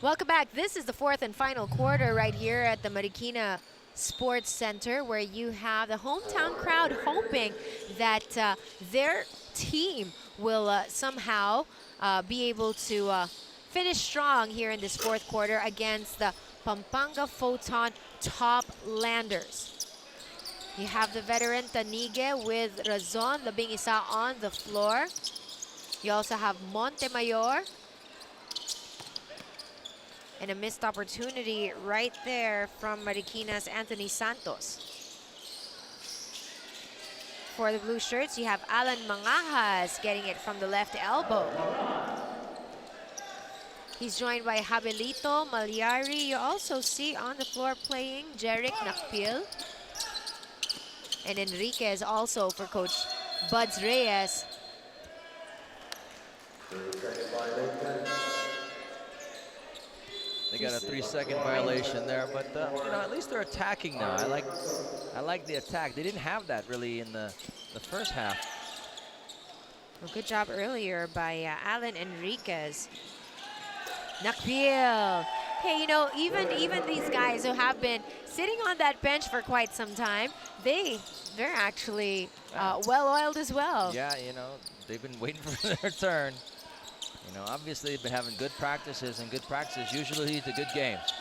Welcome back. This is the fourth and final quarter right here at the Marikina Sports Center, where you have the hometown crowd hoping that their team will somehow be able to finish strong here in this fourth quarter against the Pampanga Foton top landers. You have the veteran Tanige with Razon labing isa on the floor. You also have Montemayor. And a missed opportunity right there from Marikina's Anthony Santos. For the blue shirts, you have Alan Mangajas getting it from the left elbow. He's joined by Habelito, Malyari. You also see on the floor playing Jeric Nakpil. And Enriquez also for Coach Buds Reyes. They got a 3-second violation there, but you know, at least they're attacking now. I like the attack. They didn't have that really in the first half. Well, good job earlier by Alan Enriquez. Nakpil. Hey, you know, even these guys who have been sitting on that bench for quite some time, they're actually well-oiled as well. Yeah, you know, they've been waiting for their turn. You know, obviously they've been having good practices, and good practices usually lead to good games.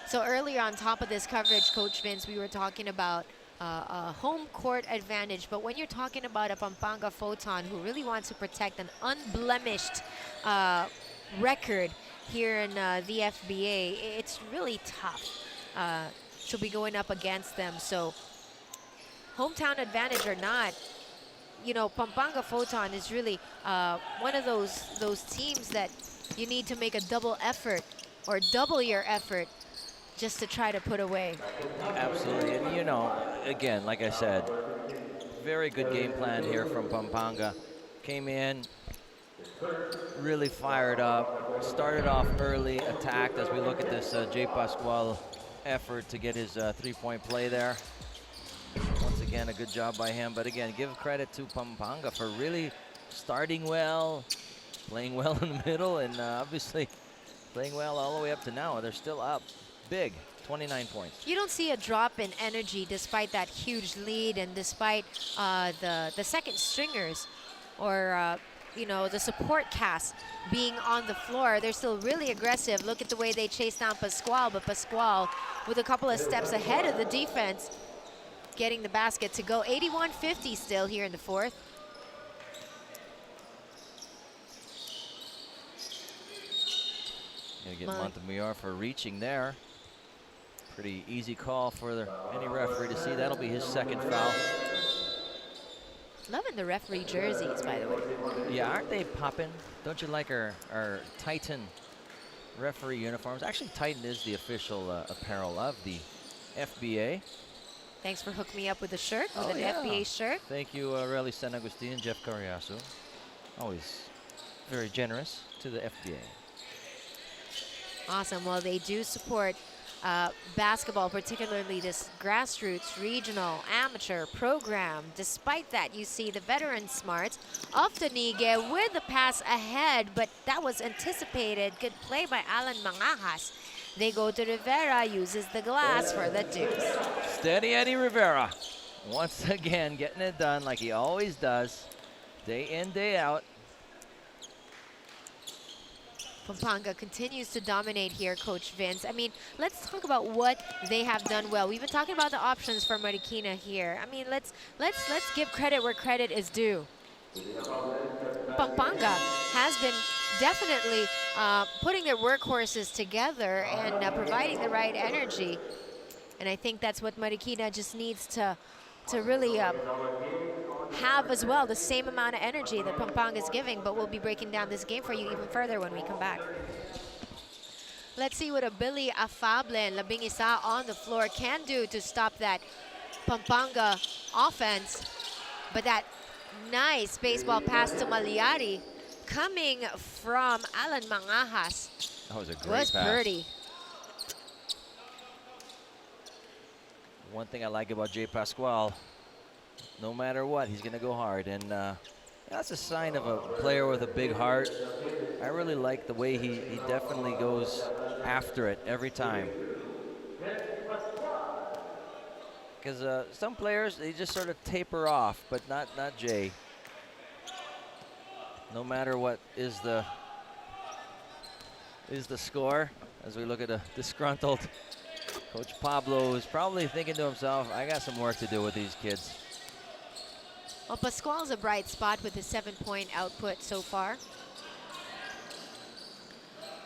So earlier on top of this coverage, Coach Vince, we were talking about a home court advantage, but when you're talking about a Pampanga Foton who really wants to protect an unblemished record here in the FBA, it's really tough to be going up against them. So hometown advantage or not, you know, Pampanga Foton is really one of those teams that you need to make a double effort or double your effort just to try to put away. Absolutely, and you know, again, like I said, very good game plan here from Pampanga. Came in, really fired up, started off early, attacked as we look at this J. Pascual effort to get his three-point play there. Once again, a good job by him. But again, give credit to Pampanga for really starting well, playing well in the middle, and obviously playing well all the way up to now. They're still up big, 29 points. You don't see a drop in energy despite that huge lead and despite the second stringers or you know, the support cast being on the floor. They're still really aggressive. Look at the way they chase down Pascual, but Pascual with a couple of steps ahead of the defense, getting the basket to go. 81-50 still here in the fourth. Gonna get Montemayor for reaching there. Pretty easy call for any referee to see. That'll be his second foul. Loving the referee jerseys, by the way. Yeah, aren't they popping? Don't you like our Titan referee uniforms? Actually, Titan is the official apparel of the FBA. Thanks for hooking me up with a shirt, with an FBA shirt. Thank you, Relly San Agustin and Jeff Carriazo. Always very generous to the FBA. Awesome. Well, they do support basketball, particularly this grassroots, regional, amateur program. Despite that, you see the veteran smarts of Tanige with the pass ahead, but that was anticipated. Good play by Alan Mangajas. They go to Rivera, uses the glass for the deuce. Steady Eddie Rivera, once again getting it done like he always does, day in, day out. Pampanga continues to dominate here, Coach Vince. I mean, let's talk about what they have done well. We've been talking about the options for Marikina here. I mean, let's give credit where credit is due. Pampanga has been definitely putting their workhorses together and providing the right energy. And I think that's what Marikina just needs to really have as well, the same amount of energy that Pampanga is giving, but we'll be breaking down this game for you even further when we come back. Let's see what a Billy Afable and labing isa on the floor can do to stop that Pampanga offense. But that nice baseball pass to Malyari coming from Alan Mangajas. That was a great was pass. pretty. One thing I like about J. Pascual, no matter what, he's going to go hard. And That's a sign of a player with a big heart. I really like the way he definitely goes after it every time. Because some players, they just sort of taper off, but not Jay. No matter what is the score, as we look at a disgruntled Coach Pablo, is probably thinking to himself, I got some work to do with these kids. Well, Pascual's a bright spot with his 7-point output so far.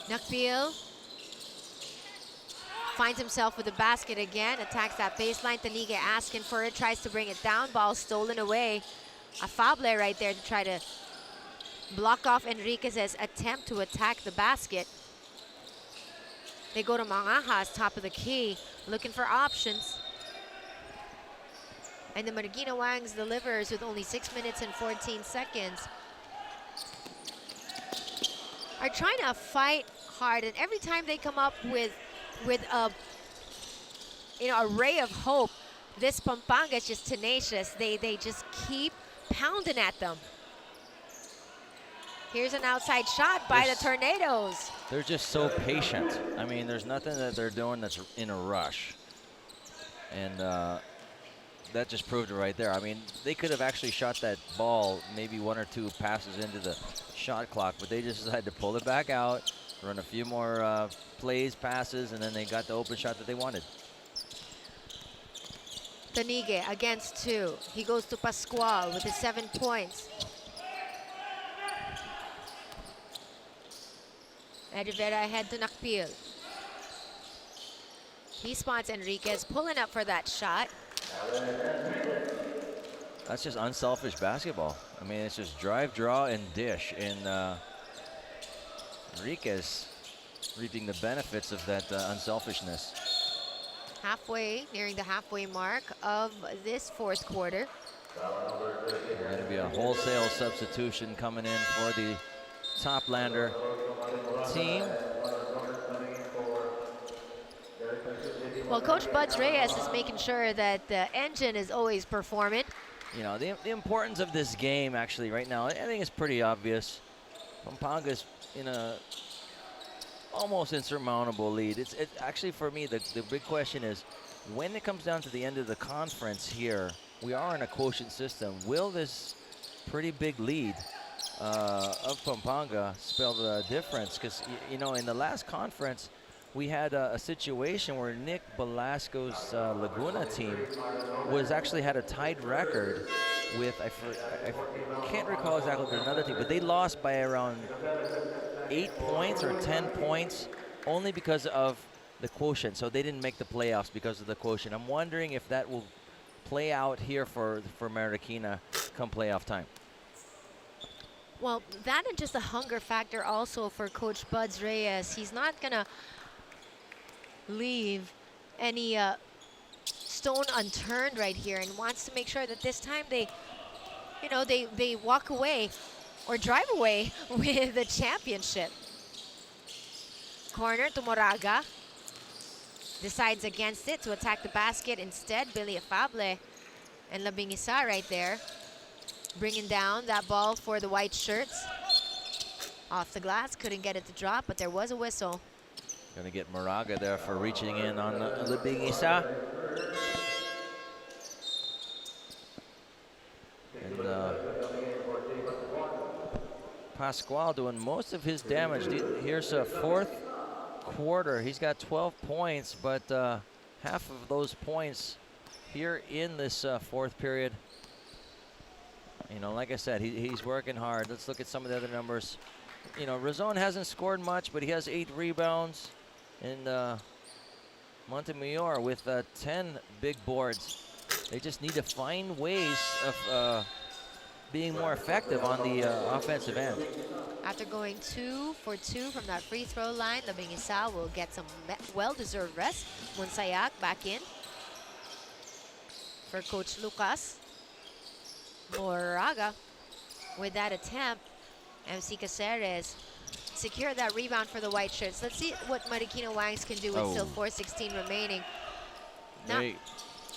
Nakpil finds himself with the basket again, attacks that baseline. Tanigue asking for it, tries to bring it down. Ball stolen away. Afable right there to try to block off Enriquez's attempt to attack the basket. They go to Mangajas, top of the key, looking for options. And the Marikina Wangs delivers with only 6 minutes and 14 seconds. Are trying to fight hard, and every time they come up with a a ray of hope, this Pampanga is just tenacious. They just keep pounding at them. Here's an outside shot by the Tornadoes. They're just so patient. I mean, there's nothing that they're doing that's in a rush. And that just proved it right there. I mean, they could have actually shot that ball maybe 1 or 2 passes into the shot clock, but they just decided to pull it back out, run a few more plays, passes, and then they got the open shot that they wanted. Tanigue against 2. He goes to Pascual with his 7 points. Rivera ahead to Nakpil. He spots Enriquez pulling up for that shot. That's just unselfish basketball. I mean, it's just drive, draw, and dish. And Enriquez reaping the benefits of that unselfishness. Halfway, nearing the halfway mark of this 4th quarter. Going to be a wholesale substitution coming in for the Toplander team. Well, Coach Buds Reyes is making sure that the engine is always performing. You know, the importance of this game actually right now, I think it's pretty obvious. Pampanga's in a almost insurmountable lead. It's actually, for me, the big question is, when it comes down to the end of the conference here, we are in a quotient system. Will this pretty big lead of Pampanga spell the difference? Because, you know, in the last conference, we had a situation where Nick Velasco's Laguna team actually had a tied record with, I can't recall exactly, but another team, but they lost by around 8 points or 10 points only because of the quotient. So they didn't make the playoffs because of the quotient. I'm wondering if that will play out here for Marikina come playoff time. Well, that and just a hunger factor also for Coach Buds Reyes. He's not gonna leave any stone unturned right here, and wants to make sure that this time they walk away or drive away with the championship. Corner to Moraga. Decides against it to attack the basket instead. Billy Afable and Labingisa right there, bringing down that ball for the white shirts. Off the glass, couldn't get it to drop, but there was a whistle. Gonna get Moraga there for reaching in on Labingisa. And Pascual doing most of his damage. Here's a 4th quarter. He's got 12 points, but half of those points here in this 4th period. You know, like I said, he's working hard. Let's look at some of the other numbers. You know, Razon hasn't scored much, but he has 8 rebounds. And Montemayor with 10 big boards. They just need to find ways of being more effective on the offensive end. After going 2 for 2 from that free throw line, Labingisa will get some well-deserved rest. Monsayak back in for Coach Lucas. Moraga with that attempt. MC Caceres secure that rebound for the white shirts. Let's see what Marikina Wangs can do with still 4:16 remaining. They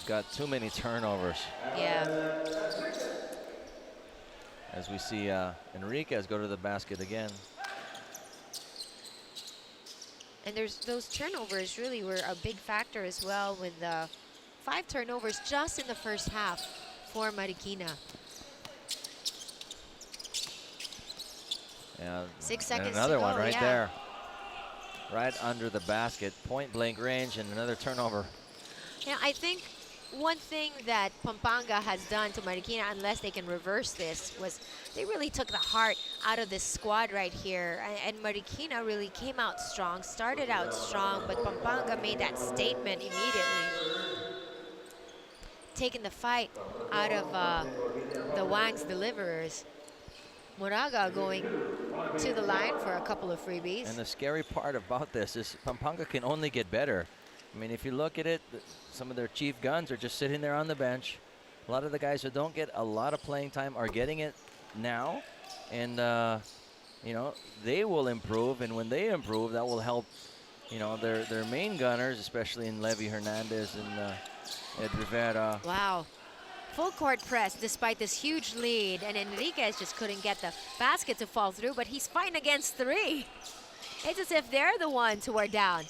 got too many turnovers. Yeah. as we see Enriquez go to the basket again. And those turnovers really were a big factor as well, with 5 turnovers just in the first half for Marikina. Yeah, 6 seconds another to go, one right yeah. there. Right under the basket, point blank range, and another turnover. Yeah, I think one thing that Pampanga has done to Marikina, unless they can reverse this, was they really took the heart out of this squad right here. And Marikina really came out strong, started out strong, but Pampanga made that statement immediately, taking the fight out of the Wangs deliverers. Moraga going to the line for a couple of freebies. And the scary part about this is Pampanga can only get better. I mean, if you look at it, some of their chief guns are just sitting there on the bench. A lot of the guys who don't get a lot of playing time are getting it now. And, you know, they will improve. And when they improve, that will help, you know, their main gunners, especially in Levy Hernandez and Ed Rivera. Wow. Full court press despite this huge lead, and Enriquez just couldn't get the basket to fall through, but he's fighting against 3. It's as if they're the ones who are down.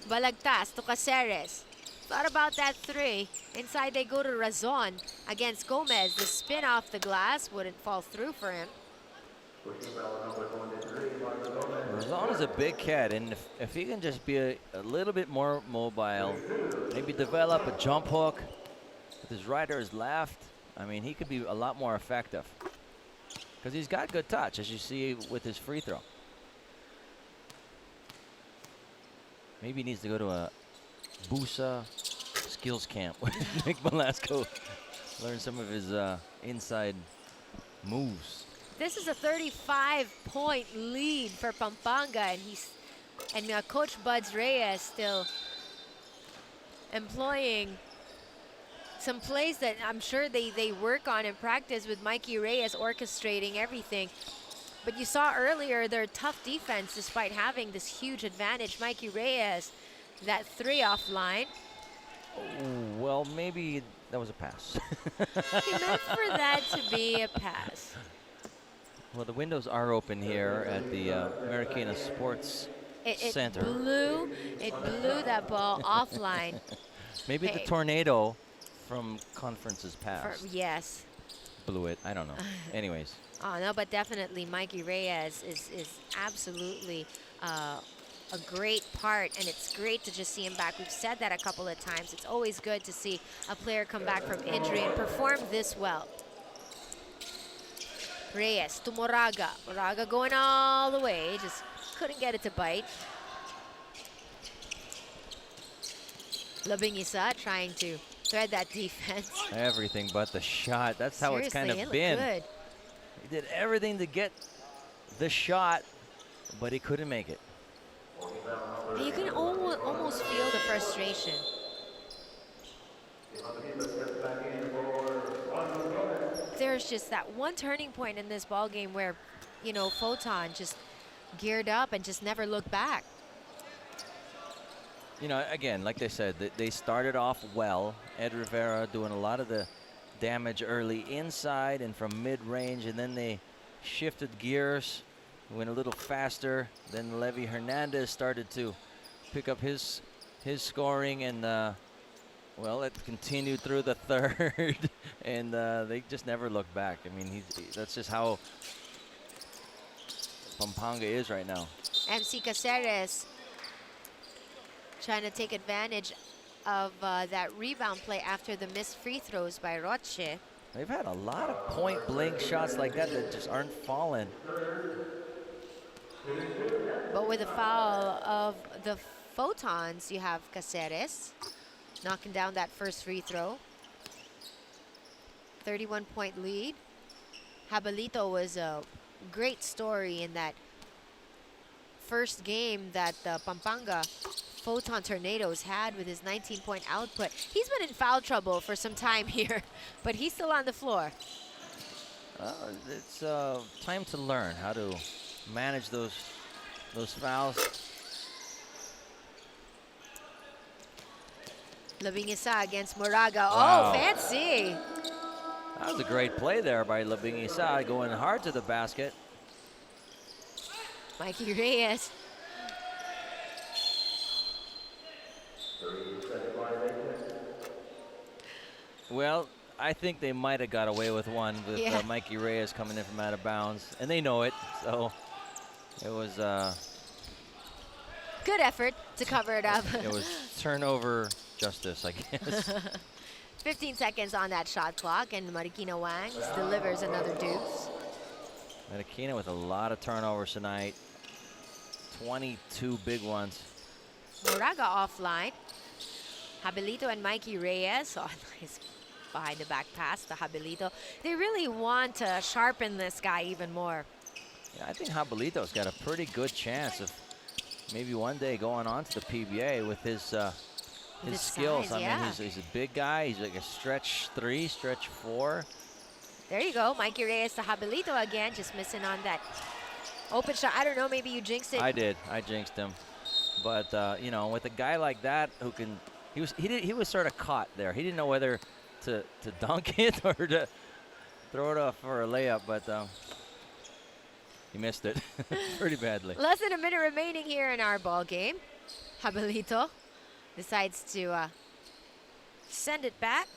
Balagtas to Caceres. Thought about that 3. Inside they go to Razon against Gomez. The spin off the glass wouldn't fall through for him. Razon is a big cat, and if he can just be a little bit more mobile, maybe develop a jump hook with his right or his left, I mean, he could be a lot more effective. Because he's got good touch, as you see with his free throw. Maybe he needs to go to a Busa skills camp with Nick Velasco. Learn some of his inside moves. This is a 35-point lead for Pampanga, and Coach Buds Reyes still employing some plays that I'm sure they work on in practice, with Mikey Reyes orchestrating everything. But you saw earlier their tough defense despite having this huge advantage. Mikey Reyes, that 3 offline. Oh, well, maybe that was a pass. He meant for that to be a pass. Well, the windows are open here at the Marikina Sports Center. It blew that ball offline. Maybe the tornado from conferences past. Yes. Blew it. I don't know. Anyways. Oh, no, but definitely Mikey Reyes is absolutely a great part, and it's great to just see him back. We've said that a couple of times. It's always good to see a player come back from injury and perform this well. Reyes to Moraga. Moraga going all the way. Just couldn't get it to bite. Labingisa trying to thread that defense. Everything but the shot. That's how Seriously, it's kind it of looked been. good. He did everything to get the shot, but he couldn't make it. And you can almost feel the frustration. There's just that one turning point in this ball game where, you know, Foton just geared up and just never looked back. You know, again, like they said, they started off well. Ed Rivera doing a lot of the damage early inside and from mid-range, and then they shifted gears, went a little faster. Then Levy Hernandez started to pick up his scoring, and well, it continued through the third, and they just never looked back. I mean, that's just how Pampanga is right now. MC Caceres trying to take advantage of that rebound play after the missed free throws by Roche. They've had a lot of point-blank shots like that just aren't falling. But with the foul of the Photons, you have Caceres knocking down that first free throw. 31-point lead. Habalito was a great story in that first game that the Pampanga Foton Tornadoes had with his 19-point output. He's been in foul trouble for some time here, but he's still on the floor. It's time to learn how to manage those fouls. Labingisa against Moraga. Wow. Oh, fancy. That was a great play there by Labing Isa, going hard to the basket. Mikey Reyes. Well, I think they might have got away with one with Mikey Reyes coming in from out of bounds, and they know it. So it was good effort to cover it up. It was turnover justice, I guess. 15 seconds on that shot clock, and Marikina Wangs delivers another deuce. Marikina with a lot of turnovers tonight. 22 big ones. Moraga offline. Habilito and Mikey Reyes. Oh, nice behind the back pass to Habilito. They really want to sharpen this guy even more. Yeah, I think Habilito's got a pretty good chance of maybe one day going on to the PBA with his skills. Size, I mean, he's a big guy. He's like a stretch 3, stretch 4. There you go. Mikey Reyes to Habilito again, just missing on that open shot. I don't know, maybe you jinxed it. I did. I jinxed him. But, you know, with a guy like that who can, he was sort of caught there. He didn't know whether to dunk it or to throw it off for a layup, but he missed it pretty badly. Less than a minute remaining here in our ball game. Habilito decides to send it back.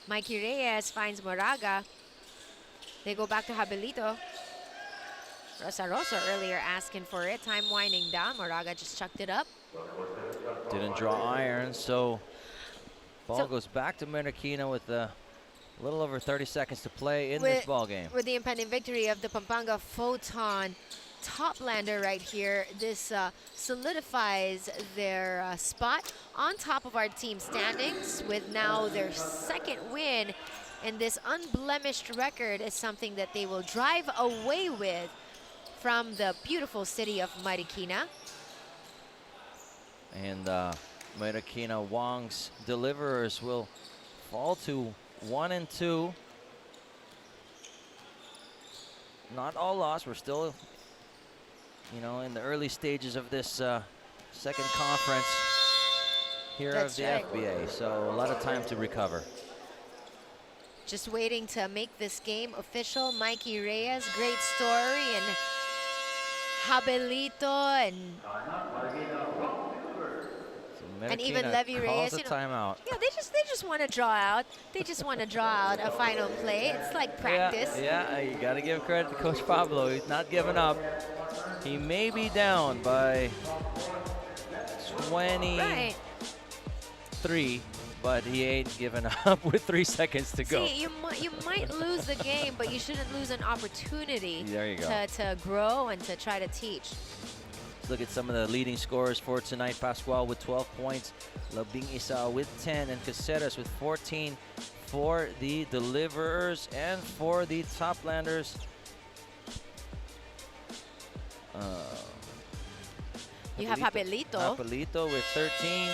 Mikey Reyes finds Moraga. They go back to Habilito. Rosa earlier asking for it. Time winding down. Moraga just chucked it up. Didn't draw iron, so ball goes back to Marikina with a little over 30 seconds to play in this ball game. With the impending victory of the Pampanga Foton Toplander right here, this solidifies their spot on top of our team standings with now their second win. And this unblemished record is something that they will drive away with from the beautiful city of Marikina. And Marikina Wangs Deliverers will fall to 1-2. Not all lost. We're still, you know, in the early stages of this second conference here of the FBA. So a lot of time to recover. Just waiting to make this game official. Mikey Reyes, great story, and Habilito and even Levy Reyes. You know, timeout. Yeah, they just want to draw out. They just want to draw out a final play. It's like practice. Yeah, you got to give credit to Coach Pablo. He's not giving up. He may be down by 23. Right. But he ain't giving up with 3 seconds to go. See, you might lose the game, but you shouldn't lose an opportunity there you go. To grow and to try to teach. Let's look at some of the leading scorers for tonight. Pascual with 12 points, Labing Isa with 10, and Caceres with 14 for the Deliverers. And for the Toplanders, you have Habilito with 13.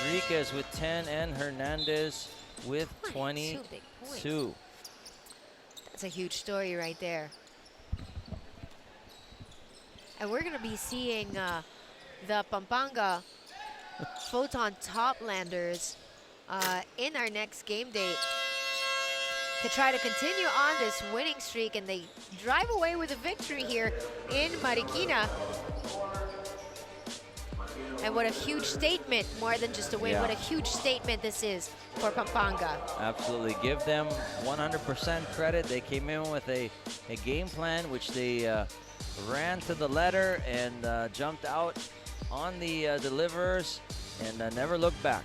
Enriquez with 10 and Hernandez with 22. That's a huge story right there. And we're going to be seeing the Pampanga Foton Toplanders in our next game day to try to continue on this winning streak, and they drive away with a victory here in Marikina. And what a huge statement, more than just a win, what a huge statement this is for Pampanga. Absolutely. Give them 100% credit. They came in with a game plan, which they ran to the letter and jumped out on the Deliverers and never looked back.